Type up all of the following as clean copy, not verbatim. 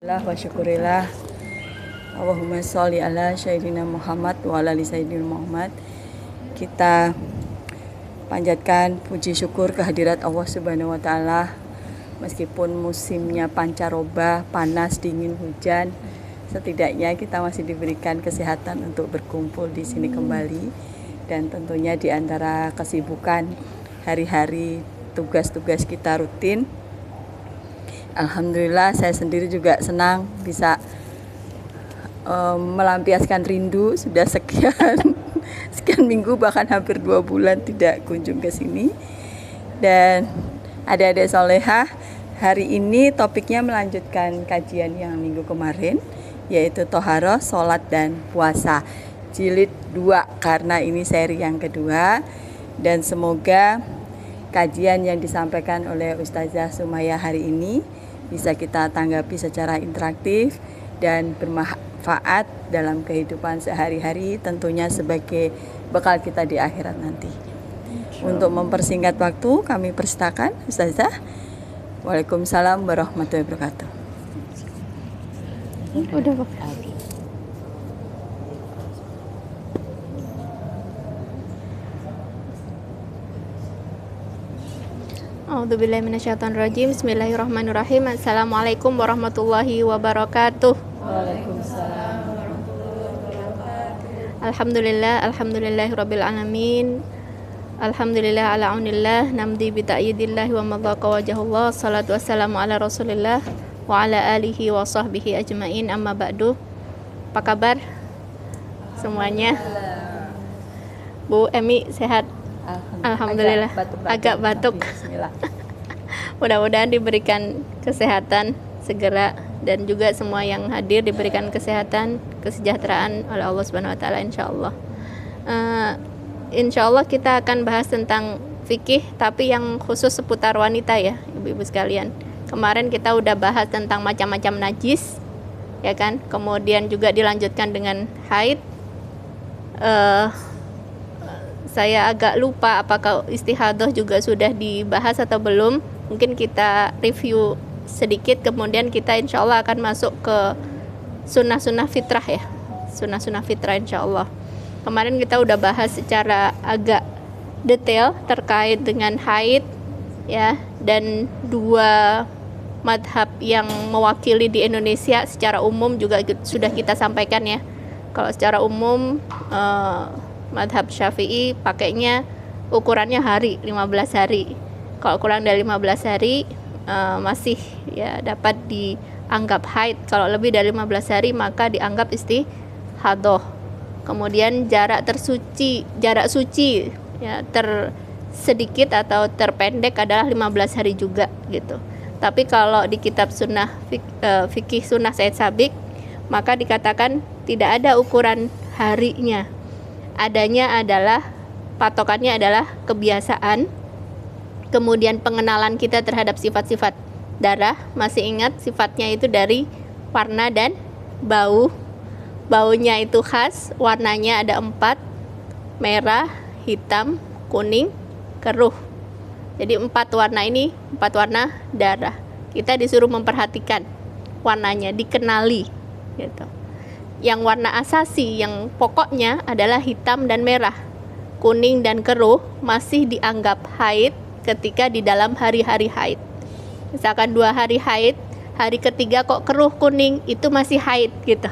Wa syukurillah. Allahumma sholli ala sayyidina Muhammad wa ala ali sayyidina Muhammad. Kita panjatkan puji syukur kehadirat Allah Subhanahu wa taala. Meskipun musimnya pancaroba, panas, dingin, hujan, setidaknya kita masih diberikan kesehatan untuk berkumpul di sini kembali. Dan tentunya di antara kesibukan hari-hari tugas-tugas kita rutin, alhamdulillah saya sendiri juga senang bisa melampiaskan rindu. Sudah sekian minggu, bahkan hampir 2 bulan tidak kunjung ke sini. Dan adik-adik solehah, hari ini topiknya melanjutkan kajian yang minggu kemarin, yaitu Toharoh, Sholat, dan Puasa jilid 2, karena ini seri yang kedua. Dan semoga kajian yang disampaikan oleh Ustazah Sumaya hari ini bisa kita tanggapi secara interaktif dan bermanfaat dalam kehidupan sehari-hari, tentunya sebagai bekal kita di akhirat nanti. Untuk mempersingkat waktu, kami persilakan Ustazah. Waalaikumsalam warahmatullahi wabarakatuh. Udah Pak. A'udzubillahi minasyaitonirrajim. Bismillahirrahmanirrahim. Assalamualaikum warahmatullahi wabarakatuh. Waalaikumsalam. Alhamdulillahirabbil alamin. Alhamdulillah ala aunillah namdi bi ta'yidillah wa madzaqa wajhullah. Shalatu wassalamu ala Rasulillah wa ala alihi wa sahbihi ajmain. Amma ba'du. Apa kabar semuanya? Bu Emi sehat? Alhamdulillah. Agak batuk. Mudah-mudahan diberikan kesehatan segera, dan juga semua yang hadir diberikan kesehatan, kesejahteraan oleh Allah Subhanahu wa taala insyaallah. Insyaallah kita akan bahas tentang fikih, tapi yang khusus seputar wanita ya, ibu-ibu sekalian. Kemarin kita udah bahas tentang macam-macam najis, ya kan? Kemudian juga dilanjutkan dengan haid. Saya agak lupa apakah istihadah juga sudah dibahas atau belum. Mungkin kita review sedikit, kemudian kita insya Allah akan masuk ke sunnah-sunnah fitrah ya. Sunnah-sunnah fitrah insya Allah. Kemarin kita udah bahas secara agak detail terkait dengan haid ya, dan 2 madhab yang mewakili di Indonesia secara umum juga sudah kita sampaikan ya. Kalau secara umum madhab Syafi'i pakainya ukurannya hari, 15 hari. Kalau kurang dari 15 hari masih ya dapat dianggap haid. Kalau lebih dari 15 hari maka dianggap istihadah. Kemudian jarak suci ya tersedikit atau terpendek adalah 15 hari juga gitu. Tapi kalau di kitab sunnah fikih sunnah Said Sabiq, maka dikatakan tidak ada ukuran harinya. Adanya adalah patokannya adalah kebiasaan, kemudian pengenalan kita terhadap sifat-sifat darah. Masih ingat sifatnya itu dari warna dan bau. Baunya itu khas, warnanya ada 4, merah, hitam, kuning, keruh. Jadi 4 warna ini, 4 warna darah. Kita disuruh memperhatikan warnanya, dikenali gitu. Yang warna asasi, yang pokoknya adalah hitam dan merah. Kuning dan keruh masih dianggap haid ketika di dalam hari-hari haid. Misalkan 2 hari haid, hari ketiga kok keruh kuning, itu masih haid gitu.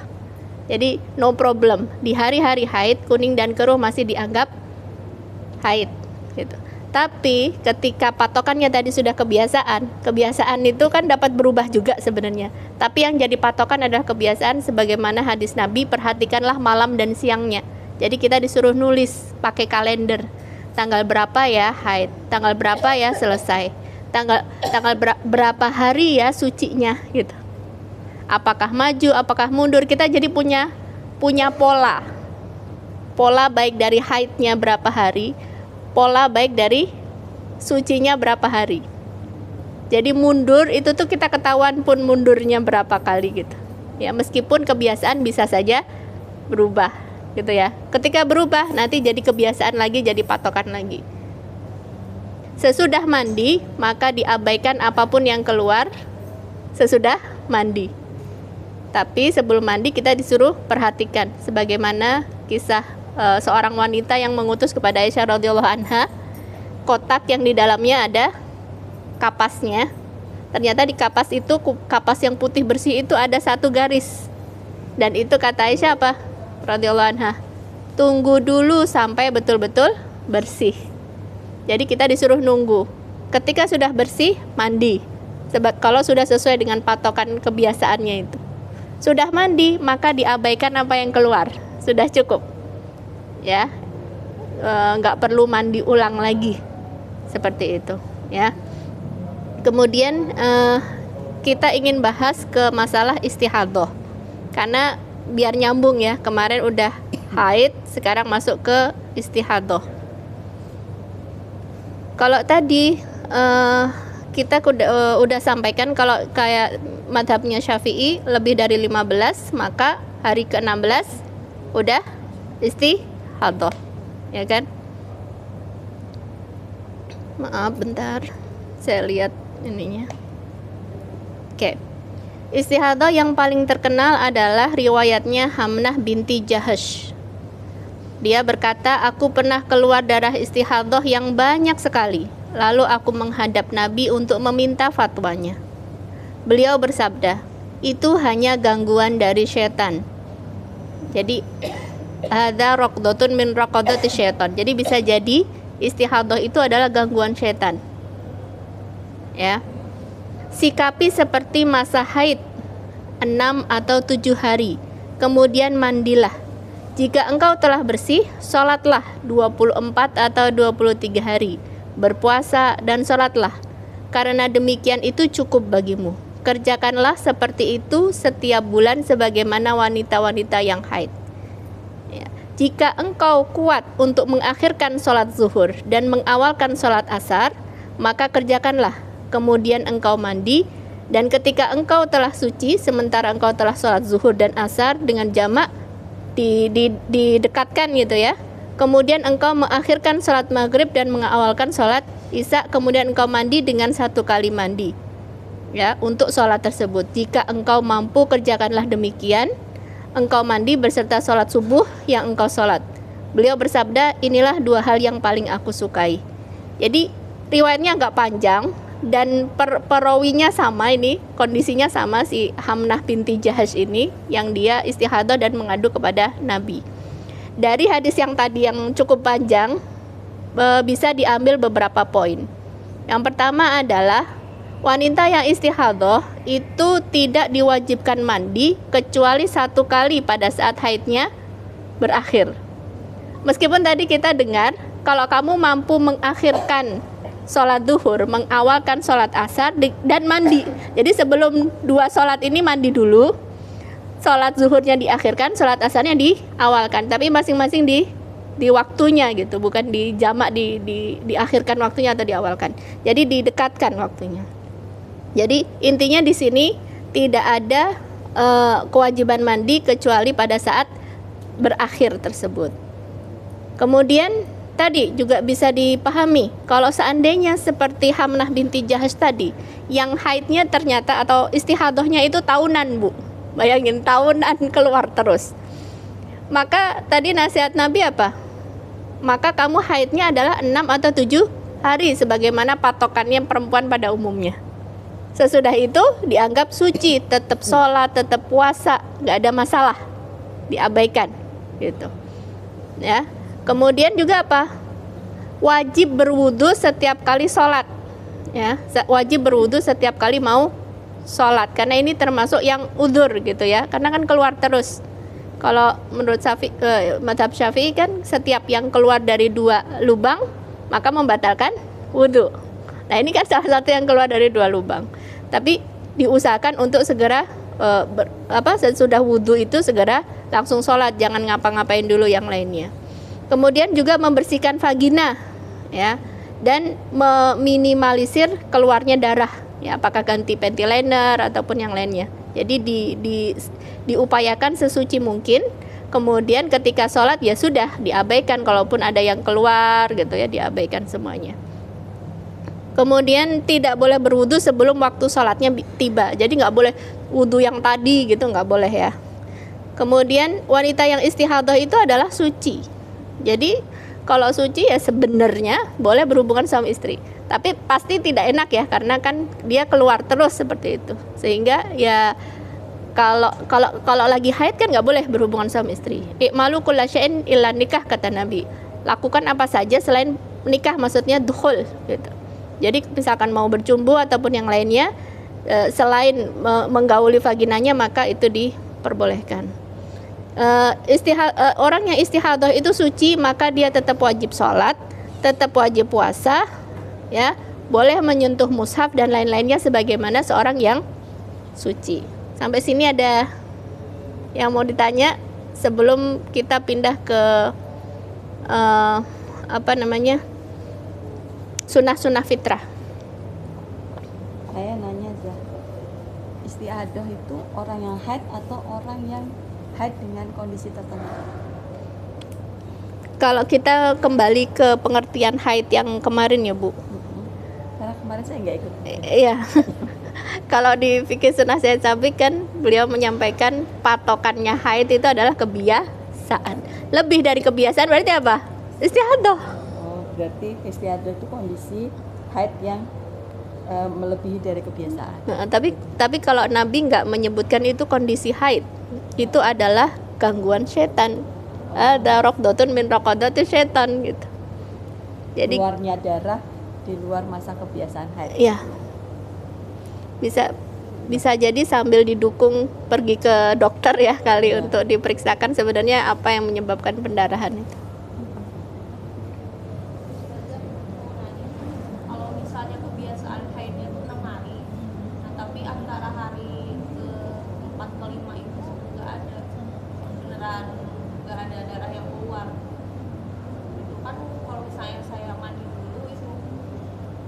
Jadi no problem, di hari-hari haid kuning dan keruh masih dianggap haid gitu. Tapi ketika patokannya tadi sudah kebiasaan itu kan dapat berubah juga sebenarnya. Tapi yang jadi patokan adalah kebiasaan, sebagaimana hadis Nabi, perhatikanlah malam dan siangnya. Jadi kita disuruh nulis pakai kalender. Tanggal berapa ya haid, tanggal berapa ya selesai, tanggal berapa hari ya sucinya gitu. Apakah maju, apakah mundur, kita jadi punya pola baik dari haidnya berapa hari, pola baik dari sucinya berapa hari. Jadi mundur itu tuh kita ketahuan pun mundurnya berapa kali gitu ya, meskipun kebiasaan bisa saja berubah gitu ya. Ketika berubah nanti jadi kebiasaan lagi, jadi patokan lagi. Sesudah mandi maka diabaikan apapun yang keluar sesudah mandi. Tapi sebelum mandi kita disuruh perhatikan sebagaimana kisah seorang wanita yang mengutus kepada Aisyah radhiyallahu anha kotak yang di dalamnya ada kapasnya. Ternyata di kapas itu, kapas yang putih bersih itu ada satu garis. Dan itu kata Aisyah apa? Radhiyallahu anha, tunggu dulu sampai betul-betul bersih. Jadi kita disuruh nunggu. Ketika sudah bersih, mandi. Sebab kalau sudah sesuai dengan patokan kebiasaannya itu. Sudah mandi, maka diabaikan apa yang keluar. Sudah cukup. Ya. Nggak perlu mandi ulang lagi. Seperti itu, ya. Kemudian kita ingin bahas ke masalah istihadhah. Karena biar nyambung ya, kemarin udah haid, sekarang masuk ke istihadhah. Kalau tadi kita udah sampaikan kalau kayak madhabnya Syafi'i lebih dari 15, maka hari ke-16 udah istihadhah, ya kan? Maaf bentar, saya lihat ininya. Oke. Istihadhah yang paling terkenal adalah riwayatnya Hamnah binti Jahash. Dia berkata, aku pernah keluar darah istihadhah yang banyak sekali. Lalu aku menghadap Nabi untuk meminta fatwanya. Beliau bersabda, itu hanya gangguan dari setan. Jadi ada raqdatun min raqadati syaitan. Jadi bisa jadi istihadhah itu adalah gangguan setan. Ya. Sikapi seperti masa haid 6 atau 7 hari. Kemudian mandilah. Jika engkau telah bersih, sholatlah 24 atau 23 hari. Berpuasa dan sholatlah, karena demikian itu cukup bagimu. Kerjakanlah seperti itu setiap bulan sebagaimana wanita-wanita yang haid. Ya. Jika engkau kuat untuk mengakhirkan sholat zuhur dan mengawalkan sholat asar, maka kerjakanlah. Kemudian engkau mandi, dan ketika engkau telah suci, sementara engkau telah sholat zuhur dan asar dengan jamak didekatkan gitu ya. Kemudian engkau mengakhirkan sholat maghrib dan mengawalkan sholat isya. Kemudian engkau mandi dengan 1 kali mandi, ya, untuk sholat tersebut. Jika engkau mampu, kerjakanlah demikian. Engkau mandi berserta sholat subuh yang engkau sholat. Beliau bersabda, inilah 2 hal yang paling aku sukai. Jadi riwayatnya agak panjang dan perawinya sama, ini kondisinya sama, si Hamnah binti Jahash ini yang dia istihadhah dan mengadu kepada Nabi. Dari hadis yang tadi yang cukup panjang bisa diambil beberapa poin. Yang pertama adalah wanita yang istihadhah itu tidak diwajibkan mandi kecuali 1 kali pada saat haidnya berakhir. Meskipun tadi kita dengar kalau kamu mampu mengakhirkan sholat duhur, mengawalkan sholat asar dan mandi. Jadi sebelum 2 sholat ini mandi dulu. Sholat zuhurnya diakhirkan, sholat asarnya diawalkan, tapi masing-masing di waktunya gitu, bukan di jamak diakhirkan waktunya atau diawalkan. Jadi didekatkan waktunya. Jadi intinya di sini tidak ada kewajiban mandi kecuali pada saat berakhir tersebut. Kemudian tadi juga bisa dipahami kalau seandainya seperti Hamnah binti Jahash tadi yang haidnya ternyata atau istihadhahnya itu tahunan, Bu. Bayangin tahunan keluar terus. Maka tadi nasihat Nabi apa? Maka kamu haidnya adalah 6 atau 7 hari sebagaimana patokannya perempuan pada umumnya. Sesudah itu dianggap suci, tetap sholat, tetap puasa, nggak ada masalah, diabaikan gitu. Ya. Kemudian juga apa? Wajib berwudu setiap kali sholat. Ya, wajib berwudu setiap kali mau sholat, karena ini termasuk yang udzur gitu ya, karena kan keluar terus. Kalau menurut mazhab Syafi'i kan setiap yang keluar dari 2 lubang maka membatalkan wudhu. Nah ini kan salah satu yang keluar dari 2 lubang, tapi diusahakan untuk segera sesudah wudhu itu segera langsung sholat, jangan ngapa-ngapain dulu yang lainnya. Kemudian juga membersihkan vagina, ya, dan meminimalisir keluarnya darah. Ya, apakah ganti panty liner ataupun yang lainnya. Jadi diupayakan sesuci mungkin. Kemudian ketika sholat ya sudah diabaikan, kalaupun ada yang keluar gitu ya, diabaikan semuanya. Kemudian tidak boleh berwudu sebelum waktu sholatnya tiba. Jadi nggak boleh wudu yang tadi gitu, nggak boleh ya. Kemudian wanita yang istihadah itu adalah suci. Jadi kalau suci ya sebenarnya boleh berhubungan suami istri. Tapi pasti tidak enak ya, karena kan dia keluar terus seperti itu. Sehingga ya kalau lagi haid kan nggak boleh berhubungan suami istri. I'malu kulla syai'in illa nikah, kata Nabi. Lakukan apa saja selain nikah, maksudnya dukhul gitu. Jadi misalkan mau bercumbu ataupun yang lainnya selain menggauli vaginanya, maka itu diperbolehkan. Orang yang istihadah itu suci, maka dia tetap wajib sholat, tetap wajib puasa, ya, boleh menyentuh mushaf dan lain-lainnya sebagaimana seorang yang suci. Sampai sini ada yang mau ditanya sebelum kita pindah ke sunnah-sunnah fitrah. Saya nanya aja, istiadah itu orang yang haid atau orang yang haid dengan kondisi tertentu? Kalau kita kembali ke pengertian haid yang kemarin ya Bu. Karena kemarin saya nggak ikut. Iya. Kalau di fikih sunnah Sayyid Sabiq kan beliau menyampaikan patokannya haid itu adalah kebiasaan. Lebih dari kebiasaan berarti apa? Istiadah. Berarti istiadah itu kondisi haid yang melebihi dari kebiasaan. Nah, tapi kalau Nabi nggak menyebutkan itu kondisi haid, itu adalah gangguan setan. Ada raqdatun min raqadati setan gitu. Jadi keluarnya darah di luar masa kebiasaan haid. Iya. Bisa jadi sambil didukung pergi ke dokter ya kali untuk diperiksakan sebenarnya apa yang menyebabkan pendarahan itu. Kalau misalnya kebiasaan haidnya itu 6 hari, nah tapi antara hari ke-4 ke-5 itu nggak ada beneran, nggak ada darah yang keluar. Itu kan kalau misalnya saya mandi dulu itu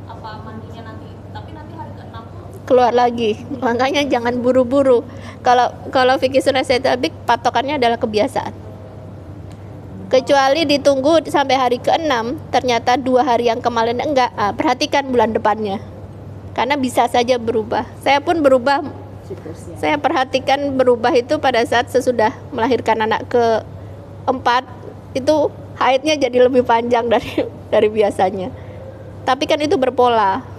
apa mandinya nanti, tapi nanti hari ke-6 keluar lagi. Makanya jangan buru-buru. Kalau fikih sunnah Sayyid Sabiq patokannya adalah kebiasaan. Kecuali ditunggu sampai hari ke-6, ternyata 2 hari yang kemarin enggak, perhatikan bulan depannya. Karena bisa saja berubah. Saya pun berubah. Saya perhatikan berubah itu pada saat sesudah melahirkan anak ke-4, itu haidnya jadi lebih panjang dari biasanya. Tapi kan itu berpola.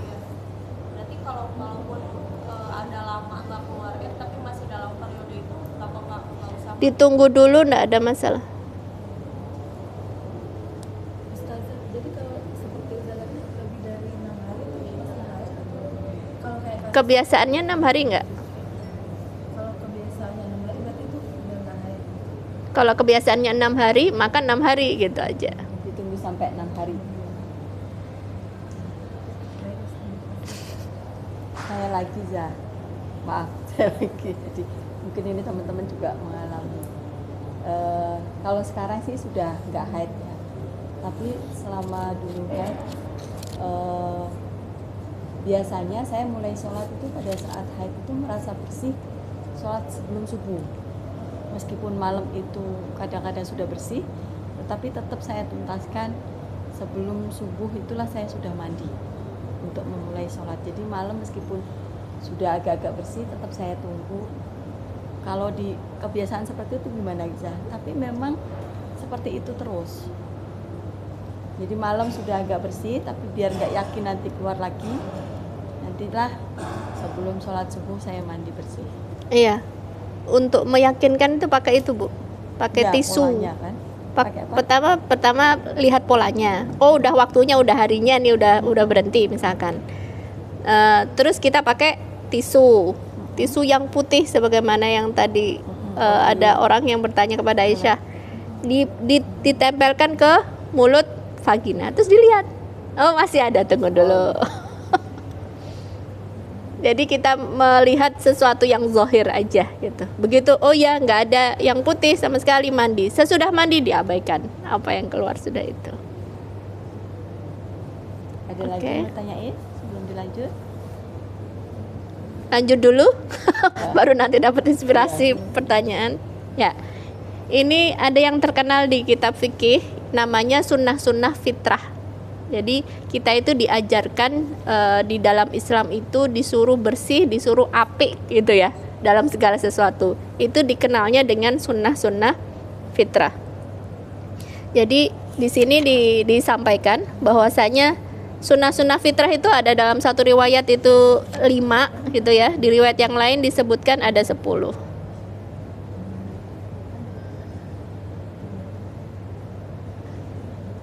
Ditunggu dulu, enggak ada masalah. Jadi kalau seperti udaranya lebih dari 6 hari kalau kayak Kebiasaannya 6 hari enggak? kalau kebiasaannya 6 hari berarti itu udah nggak haid. Kalau kebiasaannya 6 hari, maka 6 hari gitu aja. Ditunggu sampai 6 hari. Saya lagi maaf saya lagi. Jadi mungkin ini teman-teman juga mengalami. Kalau sekarang sih sudah nggak haid ya. Tapi selama dulu haid, biasanya saya mulai sholat itu pada saat haid itu merasa bersih sholat sebelum subuh. Meskipun malam itu kadang-kadang sudah bersih, tetapi tetap saya tuntaskan sebelum subuh, itulah saya sudah mandi untuk memulai sholat. Jadi malam meskipun sudah agak-agak bersih, tetap saya tunggu. Kalau di kebiasaan seperti itu gimana Giza? Tapi memang seperti itu terus. Jadi malam sudah agak bersih, tapi biar nggak yakin nanti keluar lagi, nantilah sebelum sholat subuh saya mandi bersih. Iya. Untuk meyakinkan itu pakai itu Bu, pakai tisu. Polanya, kan? Pertama lihat polanya. Oh udah waktunya, udah harinya nih, udah berhenti misalkan. Terus kita pakai tisu yang putih sebagaimana yang tadi ada orang yang bertanya kepada Aisyah. Ditempelkan ke mulut vagina, terus dilihat. Oh masih ada, tunggu dulu. Jadi kita melihat sesuatu yang zahir aja gitu. Begitu, oh ya nggak ada yang putih sama sekali, mandi. Sesudah mandi diabaikan apa yang keluar sudah itu. Ada lagi yang mau tanyain sebelum dilanjut? Lanjut dulu, baru nanti dapat inspirasi pertanyaan. Ya, ini ada yang terkenal di kitab fikih, namanya sunnah-sunnah fitrah. Jadi kita itu diajarkan di dalam Islam itu disuruh bersih, disuruh apik gitu ya dalam segala sesuatu. Itu dikenalnya dengan sunnah-sunnah fitrah. Jadi di sini disampaikan bahwasanya sunnah-sunnah fitrah itu ada dalam satu riwayat itu 5 gitu ya. Di riwayat yang lain disebutkan ada 10.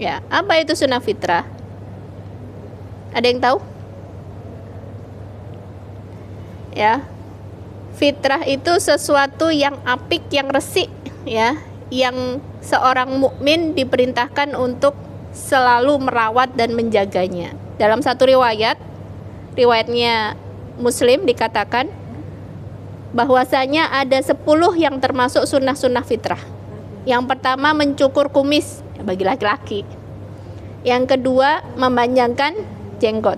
Ya, apa itu sunnah fitrah? Ada yang tahu? Ya, fitrah itu sesuatu yang apik, yang resik, ya, yang seorang mukmin diperintahkan untuk selalu merawat dan menjaganya. Dalam satu riwayatnya Muslim dikatakan bahwasanya ada 10 yang termasuk sunnah-sunnah fitrah. Yang pertama mencukur kumis bagi laki-laki. Yang kedua memanjangkan jenggot.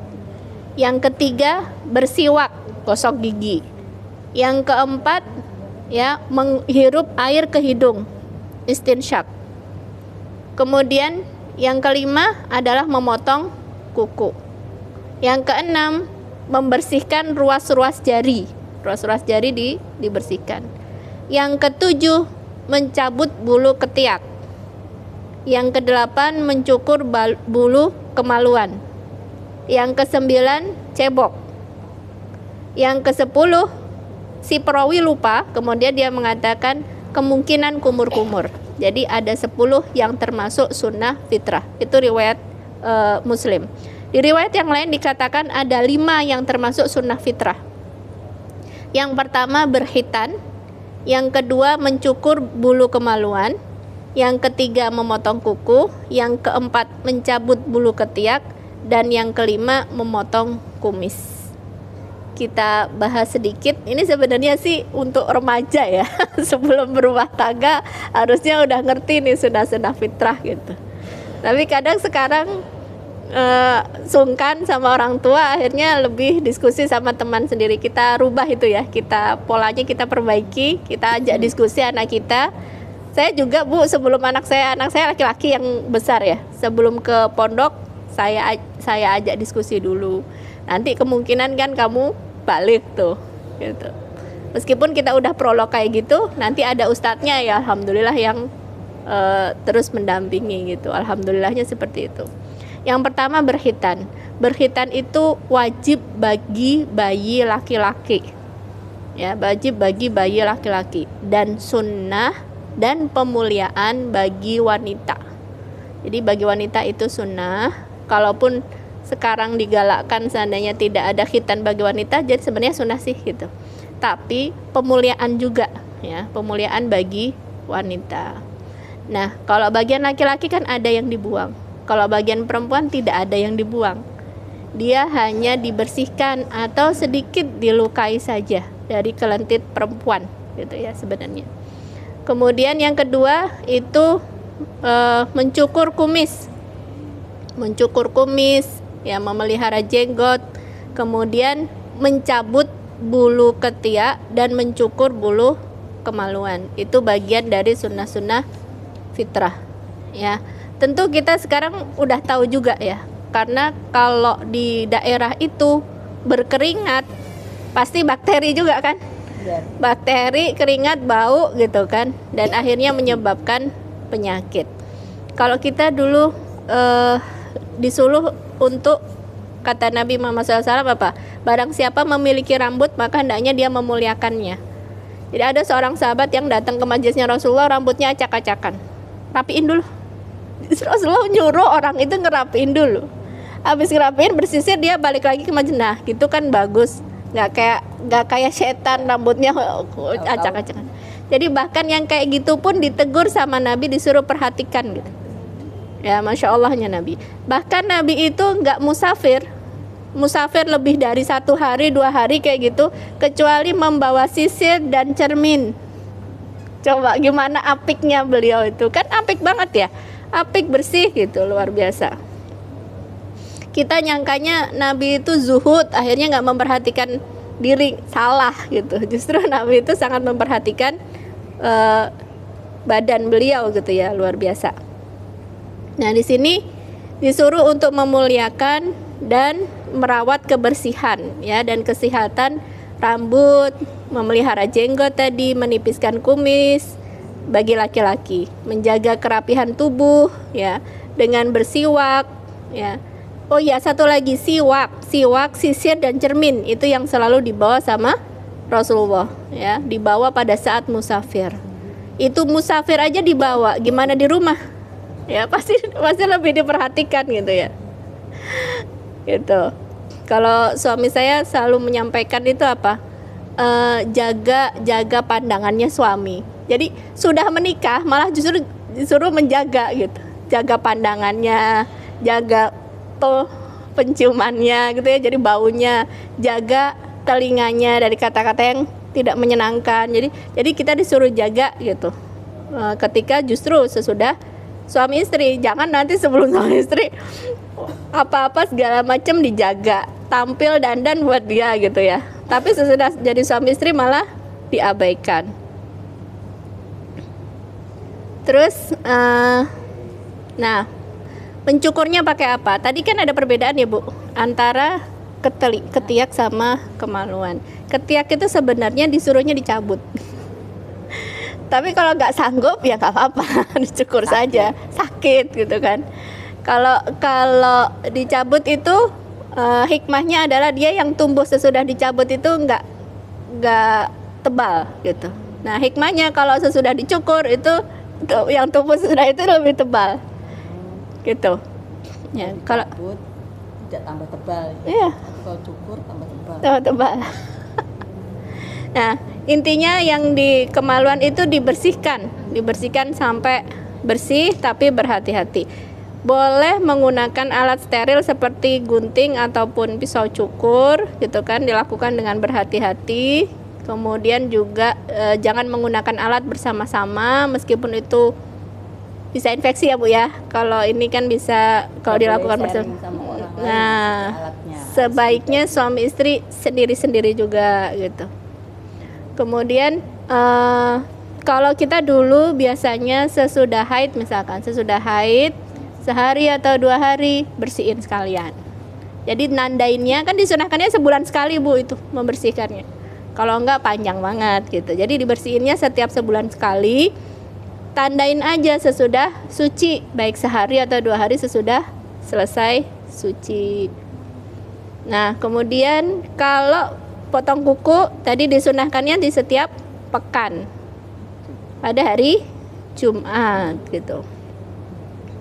Yang ketiga bersiwak, gosok gigi. Yang keempat ya menghirup air ke hidung, istinsyak. Kemudian yang kelima adalah memotong kuku. Yang keenam membersihkan ruas-ruas jari. Ruas-ruas jari dibersihkan. Yang ketujuh mencabut bulu ketiak. Yang kedelapan mencukur bulu kemaluan. Yang kesembilan cebok. Yang kesepuluh si perawi lupa, kemudian dia mengatakan kemungkinan kumur-kumur. Jadi ada 10 yang termasuk sunnah fitrah. Itu riwayat Muslim. Di riwayat yang lain dikatakan ada 5 yang termasuk sunnah fitrah. Yang pertama berkhitan, yang kedua mencukur bulu kemaluan, yang ketiga memotong kuku, yang keempat mencabut bulu ketiak, dan yang kelima memotong kumis. Kita bahas sedikit. Ini sebenarnya sih untuk remaja ya. Sebelum berumah tangga harusnya udah ngerti nih sunnah-sunnah fitrah gitu. Tapi kadang sekarang sungkan sama orang tua, akhirnya lebih diskusi sama teman sendiri. Kita rubah itu ya, kita polanya kita perbaiki, kita ajak diskusi anak kita. Saya juga Bu, sebelum anak saya laki-laki yang besar ya, sebelum ke pondok saya ajak diskusi dulu. Nanti kemungkinan kan kamu balik tuh gitu. Meskipun kita udah prolog kayak gitu, nanti ada ustadznya ya, alhamdulillah yang terus mendampingi gitu. Alhamdulillahnya seperti itu. Yang pertama berkhitan. Berkhitan itu wajib bagi bayi laki-laki. Ya, wajib bagi bayi laki-laki dan sunnah dan pemuliaan bagi wanita. Jadi bagi wanita itu sunnah. Kalaupun sekarang digalakkan seandainya tidak ada khitan bagi wanita, jadi sebenarnya sunnah sih gitu. Tapi pemuliaan juga ya, pemuliaan bagi wanita. Nah, kalau bagian laki-laki kan ada yang dibuang. Kalau bagian perempuan tidak ada yang dibuang. Dia hanya dibersihkan atau sedikit dilukai saja dari kelentit perempuan gitu ya sebenarnya. Kemudian yang kedua itu mencukur kumis. Mencukur kumis, ya, memelihara jenggot, kemudian mencabut bulu ketiak dan mencukur bulu kemaluan. Itu bagian dari sunnah-sunnah fitrah ya. Tentu kita sekarang udah tahu juga ya, karena kalau di daerah itu berkeringat pasti bakteri juga kan, bakteri, keringat, bau gitu kan, dan akhirnya menyebabkan penyakit. Kalau kita dulu disuruh untuk, kata Nabi Muhammad SAW apa? Barang siapa memiliki rambut maka hendaknya dia memuliakannya. Jadi ada seorang sahabat yang datang ke majelisnya Rasulullah, rambutnya acak-acakan. Rapiin dulu. Rasulullah nyuruh orang itu ngerapiin dulu. Habis ngerapiin, bersisir, dia balik lagi ke majelis. Nah, gitu kan bagus. Nggak kayak setan rambutnya acak-acakan. Jadi bahkan yang kayak gitu pun ditegur sama Nabi, disuruh perhatikan gitu. Ya, Masya Allahnya Nabi. Bahkan Nabi itu nggak musafir lebih dari 1 hari 2 hari kayak gitu, kecuali membawa sisir dan cermin. Coba gimana apiknya beliau itu, kan apik banget ya, apik bersih gitu, luar biasa. Kita nyangkanya Nabi itu zuhud, akhirnya nggak memperhatikan diri, salah gitu. Justru Nabi itu sangat memperhatikan badan beliau gitu ya, luar biasa. Nah, di sini disuruh untuk memuliakan dan merawat kebersihan ya dan kesehatan rambut, memelihara jenggot tadi, menipiskan kumis bagi laki-laki, menjaga kerapihan tubuh ya dengan bersiwak ya. Oh ya, satu lagi siwak, sisir dan cermin itu yang selalu dibawa sama Rasulullah ya, dibawa pada saat musafir. Itu musafir aja dibawa, gimana di rumah? Ya pasti lebih diperhatikan gitu ya. Gitu. Kalau suami saya selalu menyampaikan itu apa? Jaga pandangannya suami. Jadi sudah menikah malah justru disuruh menjaga gitu. Jaga pandangannya, jaga penciumannya gitu ya, jadi baunya, jaga telinganya dari kata-kata yang tidak menyenangkan. Jadi kita disuruh jaga gitu. Ketika justru sesudah suami istri, jangan nanti sebelum suami istri apa-apa segala macam dijaga, tampil dandan buat dia gitu ya. Tapi sesudah jadi suami istri malah diabaikan. Terus nah, mencukurnya pakai apa? Tadi kan ada perbedaan ya Bu antara ketiak sama kemaluan. Ketiak itu sebenarnya disuruhnya dicabut. Tapi kalau nggak sanggup ya nggak apa-apa, dicukur saja. Sakit gitu kan. Kalau dicabut itu hikmahnya adalah dia yang tumbuh sesudah dicabut itu nggak tebal gitu. Nah hikmahnya kalau sesudah dicukur itu yang tumbuh sesudah itu lebih tebal gitu. Ya kalau tidak tambah tebal. Iya. Kalau cukur tambah tebal. Tambah tebal. Nah intinya yang di kemaluan itu dibersihkan sampai bersih tapi berhati-hati. Boleh menggunakan alat steril seperti gunting ataupun pisau cukur gitu kan, dilakukan dengan berhati-hati. Kemudian juga jangan menggunakan alat bersama-sama meskipun itu bisa infeksi ya Bu ya. Kalau ini kan bisa kalau dilakukan bersama. Nah, sebaiknya suami istri sendiri-sendiri juga gitu. Kemudian kalau kita dulu biasanya sesudah haid misalkan, sesudah haid sehari atau 2 hari bersihin sekalian. Jadi nandainnya kan disunahkannya sebulan sekali Bu itu membersihkannya. Kalau enggak panjang banget gitu. Jadi dibersihinnya setiap sebulan sekali. Tandain aja sesudah suci, baik sehari atau 2 hari sesudah selesai suci. Nah kemudian kalau potong kuku tadi disunahkannya di setiap pekan pada hari Jumat gitu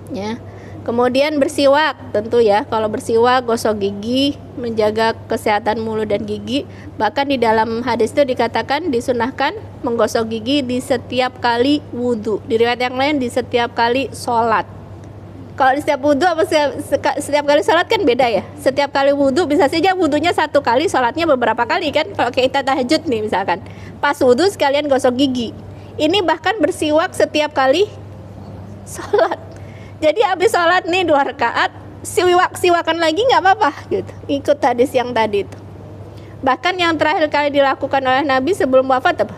ya. Kemudian bersiwak tentu ya, kalau bersiwak, gosok gigi, menjaga kesehatan mulut dan gigi. Bahkan di dalam hadis itu dikatakan disunahkan menggosok gigi di setiap kali wudhu. Di riwayat yang lain di setiap kali sholat. Kalau di setiap wudhu apa setiap kali sholat kan beda ya. Setiap kali wudhu bisa saja wudhunya 1 kali, sholatnya beberapa kali kan. Kalau kita tahajud nih misalkan, pas wudhu sekalian gosok gigi. Ini bahkan bersiwak setiap kali sholat. Jadi habis sholat nih 2 rakaat, siwakan lagi nggak apa-apa gitu. Ikut hadis yang tadi itu. Bahkan yang terakhir kali dilakukan oleh Nabi sebelum wafat apa?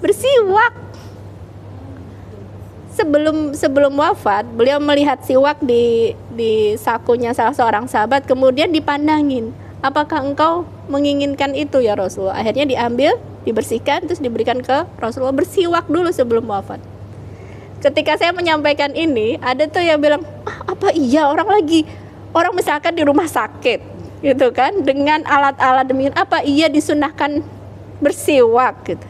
Bersiwak. Sebelum wafat, beliau melihat siwak di sakunya salah seorang sahabat, kemudian dipandangin, apakah engkau menginginkan itu ya Rasulullah? Akhirnya diambil, dibersihkan, terus diberikan ke Rasulullah. Bersiwak dulu sebelum wafat. Ketika saya menyampaikan ini, ada tuh yang bilang, apa iya orang misalkan di rumah sakit gitu kan, dengan alat-alat demikian, apa iya disunahkan bersiwak gitu.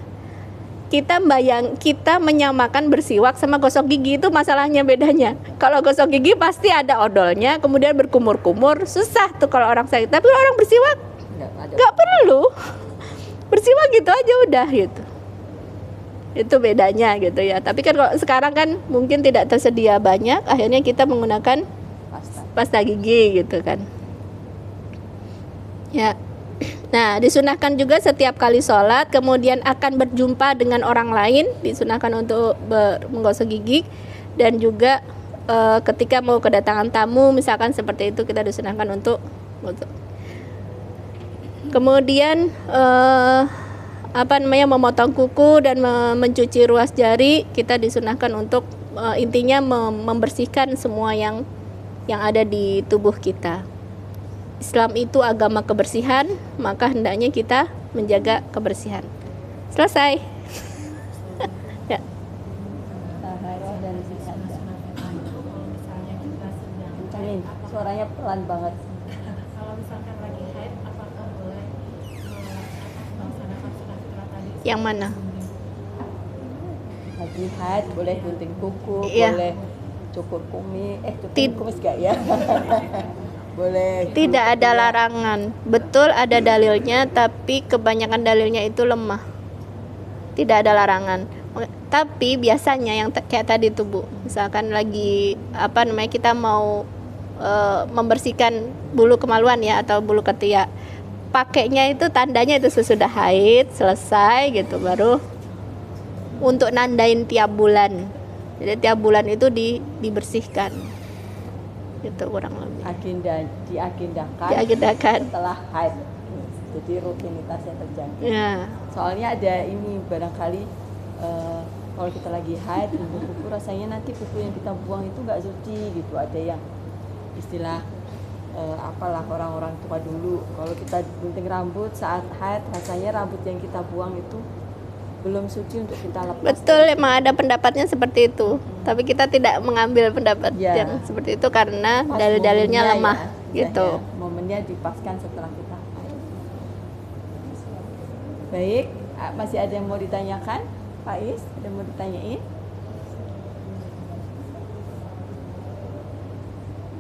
Kita menyamakan bersiwak sama gosok gigi, itu masalahnya bedanya. Kalau gosok gigi pasti ada odolnya, kemudian berkumur-kumur, susah tuh kalau orang sakit. Tapi kalau orang bersiwak nggak perlu, bersiwak gitu aja udah gitu. Itu bedanya gitu ya. Tapi kan kalau sekarang kan mungkin tidak tersedia banyak, akhirnya kita menggunakan pasta gigi gitu kan ya. Nah disunahkan juga setiap kali sholat, kemudian akan berjumpa dengan orang lain, disunahkan untuk menggosok gigi. Dan juga ketika mau kedatangan tamu misalkan seperti itu, kita disunahkan untuk kemudian memotong kuku dan mencuci ruas jari. Kita disunahkan untuk intinya membersihkan semua yang yang ada di tubuh kita. Islam itu agama kebersihan, maka hendaknya kita menjaga kebersihan. Selesai. Ya. Taharah dan istihadah. Kalau misalnya kita sedang Ini suaranya pelan banget. kalau misalkan lagi haid, apakah boleh melaksanakan sunat fitrah tadi? Yang mana? Lagi haid boleh gunting kuku, Iya. boleh cukur kumis, cukur Tid- kumis gak ya? Boleh. Tidak ada larangan. Betul ada dalilnya, tapi kebanyakan dalilnya itu lemah. Tidak ada larangan. Tapi biasanya yang kayak tadi tuh Bu, misalkan lagi kita mau membersihkan bulu kemaluan ya atau bulu ketiak, pakainya itu tandanya itu sesudah haid selesai gitu, baru untuk nandain tiap bulan. Jadi tiap bulan itu dibersihkan, gitu kurang lebih. Diagendakan. Setelah haid. Jadi rutinitasnya terjaga. Ya. Soalnya ada ini barangkali kalau kita lagi haid gunting kuku, rasanya nanti kuku yang kita buang itu nggak suci gitu. Ada yang istilah apalah orang-orang tua dulu, kalau kita gunting rambut saat haid, rasanya rambut yang kita buang itu belum suci untuk kita lepas. Betul, emang ada pendapatnya seperti itu. Tapi kita tidak mengambil pendapat Ya. yang seperti itu karena Pas dalil-dalilnya momennya lemah ya, gitu. ya, momennya dipaskan setelah kita haid. Baik, masih ada yang mau ditanyakan? Pak Is, ada yang mau ditanyain?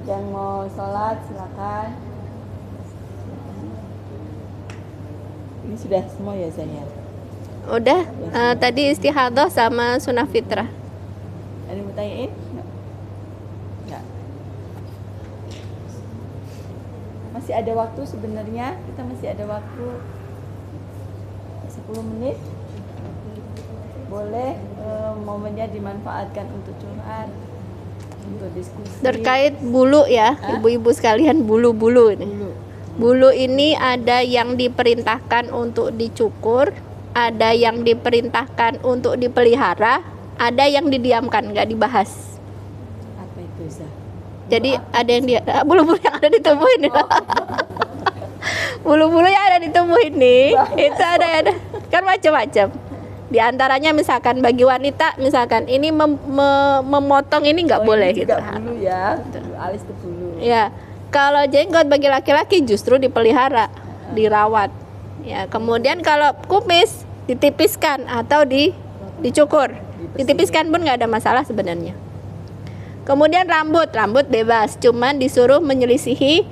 Yang mau sholat silakan. Ini sudah semua ya saya. Udah, tadi istihadah sama sunnah fitrah. Ada yang mau tanyain? Enggak. Masih ada waktu sebenarnya, kita masih ada waktu 10 menit. Boleh momennya dimanfaatkan untuk curhat, untuk diskusi. Terkait bulu ya, ibu-ibu sekalian, bulu-bulu ini. Bulu ini ada yang diperintahkan untuk dicukur, ada yang diperintahkan untuk dipelihara, ada yang didiamkan, nggak dibahas. Apa itu, Zah? Jadi ada yang bulu-bulu yang ada di tubuh ini. Bulu-bulu yang ada di tubuh ini itu ada kan macam-macam. Di antaranya misalkan bagi wanita, misalkan ini memotong ini nggak boleh gitu. Juga bulu ya, alis itu bulu. Ya, kalau jenggot bagi laki-laki justru dipelihara, dirawat. Ya, kemudian kalau kumis ditipiskan atau dicukur. Ditipiskan pun nggak ada masalah sebenarnya. Kemudian rambut bebas, cuman disuruh menyelisihi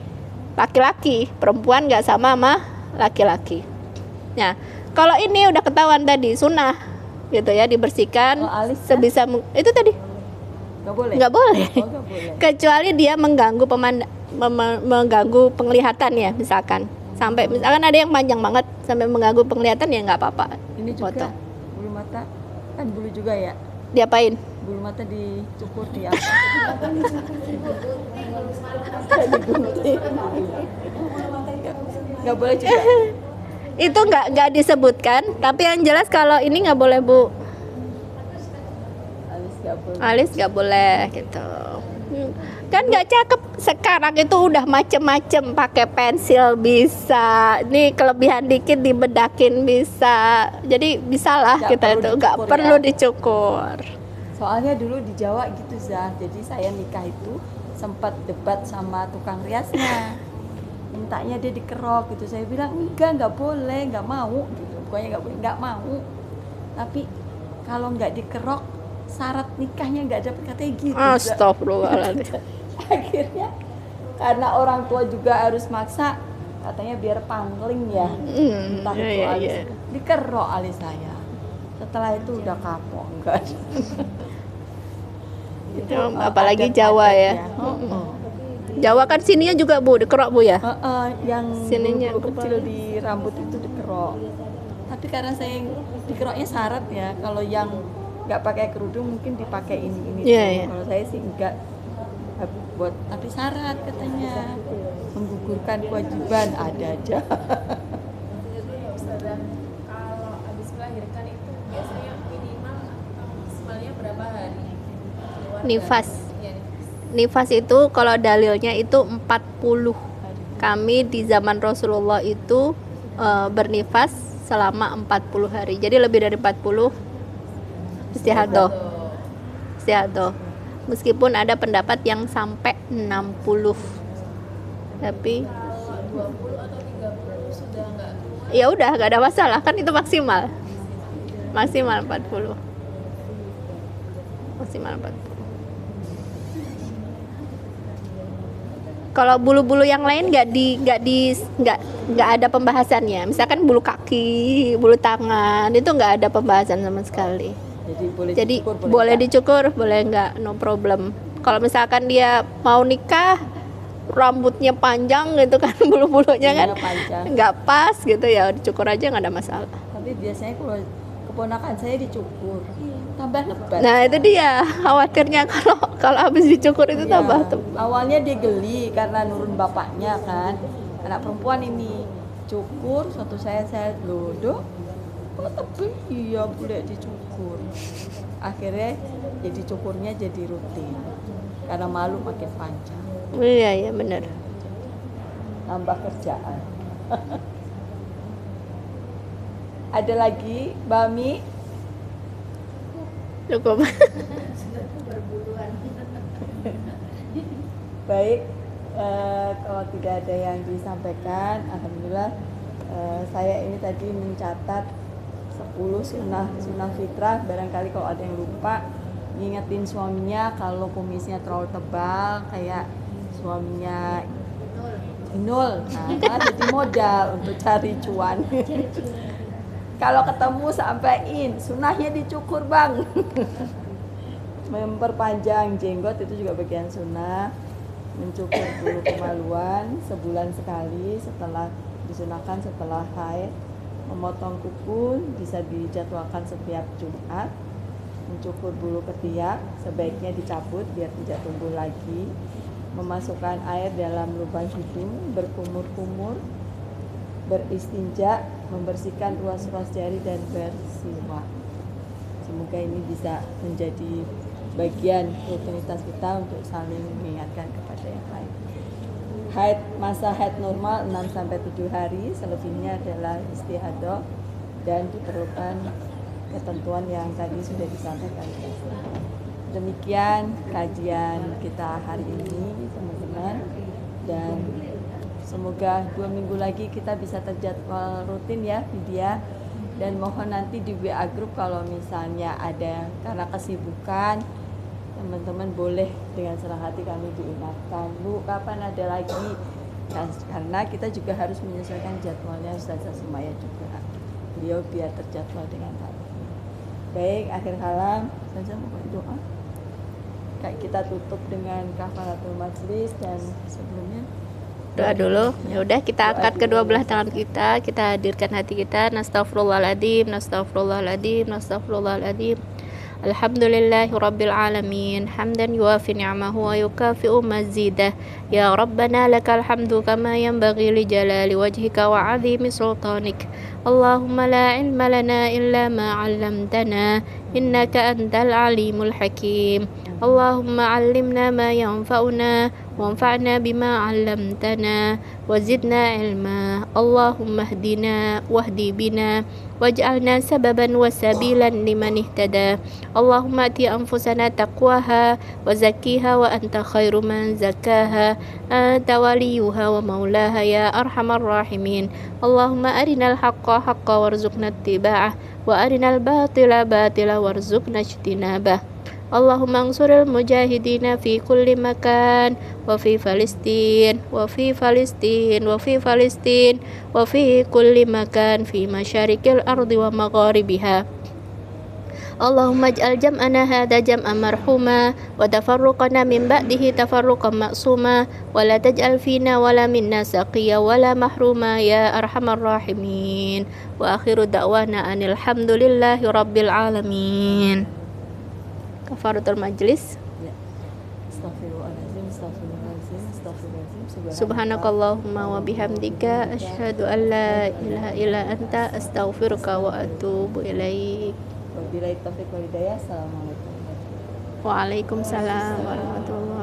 laki-laki, perempuan nggak sama laki-laki. Nah, kalau ini udah ketahuan tadi sunnah, gitu ya, dibersihkan alis sebisa itu tadi. Nggak boleh. Nggak boleh. Oh, nggak boleh. Kecuali dia mengganggu mengganggu penglihatan ya, misalkan. Sampai misalkan ada yang panjang banget sampai mengganggu penglihatan ya nggak apa-apa. Ini juga Potong. bulu mata kan bulu juga ya. Diapain? Bulu mata dicukur di apa? Nggak boleh juga. Itu nggak disebutkan, tapi yang jelas kalau ini nggak boleh Bu. Alis nggak boleh. Alis nggak boleh gitu. Kan nggak cakep sekarang itu udah macem-macem, pakai pensil bisa, nih kelebihan dikit dibedakin bisa, jadi bisalah Nggak kita perlu itu nggak dicukur perlu ya. dicukur. Soalnya dulu di Jawa gitu Zah. Jadi saya nikah itu sempat debat sama tukang riasnya. Mintanya dia dikerok gitu. Saya bilang nggak boleh, nggak mau gitu. Pokoknya nggak boleh, nggak mau. Tapi kalau nggak dikerok syarat nikahnya nggak dapat, katanya gitu. Zah. Astagfirullahaladzim. Akhirnya karena orang tua juga harus maksa, katanya biar pangling ya. Entah itu Iya, alis. iya. Dikerok alis saya. Setelah itu udah kapok, enggak ada. Itu, Apalagi adat-adat Jawa ya. Heeh. Jawa kan sininya juga Bu, dikerok Bu ya. Yang Sininya bulu kecil di rambut itu dikerok. Tapi karena saya dikeroknya syarat ya. Kalau yang nggak pakai kerudung mungkin dipakai ini Iya, tuh. iya. Kalau saya sih enggak, tapi syarat katanya menggugurkan kewajiban ada aja. Kalau habis melahirkan itu biasanya minimal atau maksimalnya berapa hari? Nifas. Ya, nifas itu kalau dalilnya itu 40. Kami di zaman Rasulullah itu bernifas selama 40 hari. Jadi lebih dari 40 istihadah. Meskipun ada pendapat yang sampai 60. Tapi Kalau 20 atau 30 sudah nggak ya udah nggak ada masalah, kan itu maksimal 40. Kalau bulu-bulu yang lain nggak ada pembahasannya. Misalkan bulu kaki, bulu tangan itu nggak ada pembahasan sama sekali. Jadi boleh dicukur, boleh nggak, no problem. Kalau misalkan dia mau nikah, rambutnya panjang gitu kan, bulu-bulunya kan nggak pas gitu, ya dicukur aja, nggak ada masalah. Tapi biasanya kalau keponakan saya dicukur, tambah lebat. Nah itu dia khawatirnya, kalau habis dicukur itu Iya. tambah tebal. Awalnya dia geli karena nurun bapaknya kan, anak perempuan ini cukur. Suatu saya loh dok, kok tebel? Iya boleh dicukur. Akhirnya jadi cukurnya jadi rutin karena malu makin panjang, Iya benar. tambah kerjaan. Ada lagi Bami? Cukup. Baik, kalau tidak ada yang disampaikan, alhamdulillah saya ini tadi mencatat 10 sunnah fitrah. Barangkali kalau ada yang lupa, ngingetin suaminya kalau kumisnya terlalu tebal kayak suaminya Inul, nah jadi modal untuk cari cuan. Kalau ketemu sampaiin, sunnahnya dicukur bang. Memperpanjang jenggot itu juga bagian sunnah. Mencukur bulu kemaluan sebulan sekali setelah disunahkan setelah haid. Memotong kuku bisa dijadwalkan setiap Jumat. Mencukur bulu ketiak sebaiknya dicabut biar tidak tumbuh lagi. Memasukkan air dalam lubang hidung, berkumur-kumur, beristinja, membersihkan ruas-ruas jari dan bersiwak. Semoga ini bisa menjadi bagian rutinitas kita untuk saling mengingatkan kepada yang lain. Masa haid normal 6-7 hari, selebihnya adalah istihadah dan diperlukan ketentuan yang tadi sudah disampaikan. Demikian kajian kita hari ini teman-teman, dan semoga 2 minggu lagi kita bisa terjadwal rutin ya Vidya, dan mohon nanti di WA group kalau misalnya ada karena kesibukan teman-teman boleh dengan senang hati kami diingatkan, Bu kapan ada lagi, karena kita juga harus menyesuaikan jadwalnya Ustazah Sumaya juga, beliau biar terjadwal dengan baik. Baik, akhir kalam Ustazah mau doa. Kita tutup dengan kafaratul majlis, dan sebelumnya Doa dulu. Ya udah, kita angkat kedua belah tangan kita hadirkan hati kita. Nastaghfirullahaladzim, nastaghfirullahaladzim, nastaghfirullahaladzim. Alhamdulillahi rabbil alamin, hamdan yuafi ni'amahu wa yukafi'u mazidah. Ya Rabbana lakal hamdu kama yanbaghi li jalali wajhika wa 'azimi sultanik. Allahumma la ilma lana illa ma 'allamtana innaka antal alimul hakim. Allahumma 'allimna ma yanfa'una wanfa'na bima 'allamtana wazidna ilma. Allahumma hdina wahdi bina waj'alna sababan wa sabilan liman ihtada. Allahumma ati anfusana taqwaha wa zakkiha wa anta khairu man zakkaha anta waliyuha wa maulaha ya arhamar rahimin. Allahumma arinal haqqa haqqa warzuqna ittiba'ah wa arinal batila batila warzuqna ijtinabah. Allahumma ansuril mujahidina fi kulli makan wa fi Palestin wa fi Palestin wa fi Palestin wa fi kulli makan fi masyarikil ardi wa magharibiha. Allahumma ij'al jam'ana hadha jam'an marhuma wa tafarruqana min ba'dihi tafarruqan ma'suma wa la taj'al fina wa la minna saqiya wa la mahruma ya arhamar rahimin. Wa akhiru da'wana anil hamdulillahi rabbil alamin. Kafaratul majlis. Astagfirullahaladzim, astagfirullahaladzim, astagfirullahaladzim. Subhanakallahumma wa bihamdika asyhadu an la ilaha illa anta astaghfiruka wa atubu ilaik. Wabillahi taufiq wal hidayah. Assalamualaikum. Waalaikumsalam warahmatullahi